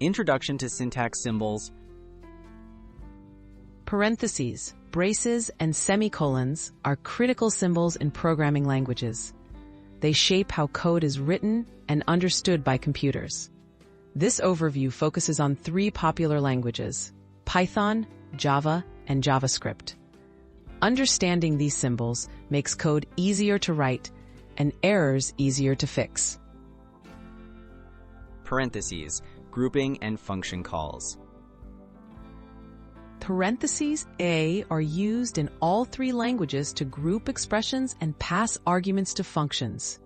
Introduction to Syntax Symbols. Parentheses, braces, and semicolons are critical symbols in programming languages. They shape how code is written and understood by computers. This overview focuses on 3 popular languages: Python, Java, and JavaScript. Understanding these symbols makes code easier to write and errors easier to fix. Parentheses, grouping and function calls. Parentheses A are used in all 3 languages to group expressions and pass arguments to functions.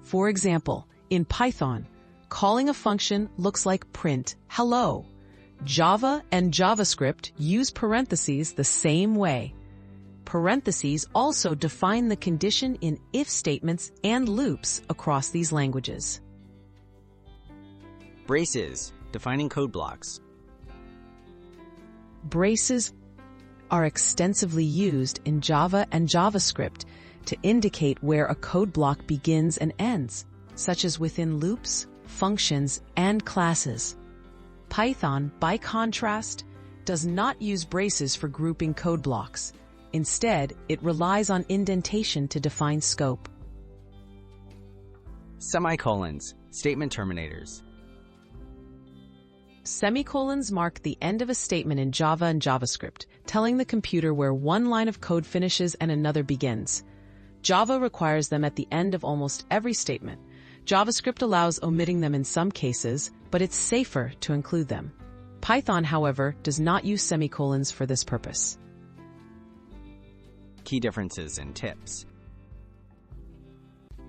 For example, in Python, calling a function looks like print hello. Java and JavaScript use parentheses the same way. Parentheses also define the condition in if statements and loops across these languages. Braces, defining code blocks. Braces are extensively used in Java and JavaScript to indicate where a code block begins and ends, such as within loops, functions, and classes. Python, by contrast, does not use braces for grouping code blocks. Instead, it relies on indentation to define scope. Semicolons, statement terminators. Semicolons mark the end of a statement in Java and JavaScript, telling the computer where one line of code finishes and another begins. Java requires them at the end of almost every statement. JavaScript allows omitting them in some cases, but it's safer to include them. Python, however, does not use semicolons for this purpose. Key differences and tips.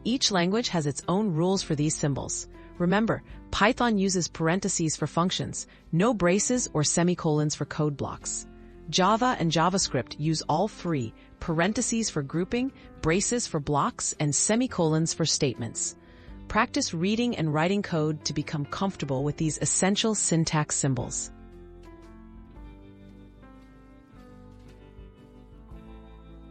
Each language has its own rules for these symbols. Remember, Python uses parentheses for functions, no braces or semicolons for code blocks. Java and JavaScript use all 3, parentheses for grouping, braces for blocks, and semicolons for statements. Practice reading and writing code to become comfortable with these essential syntax symbols.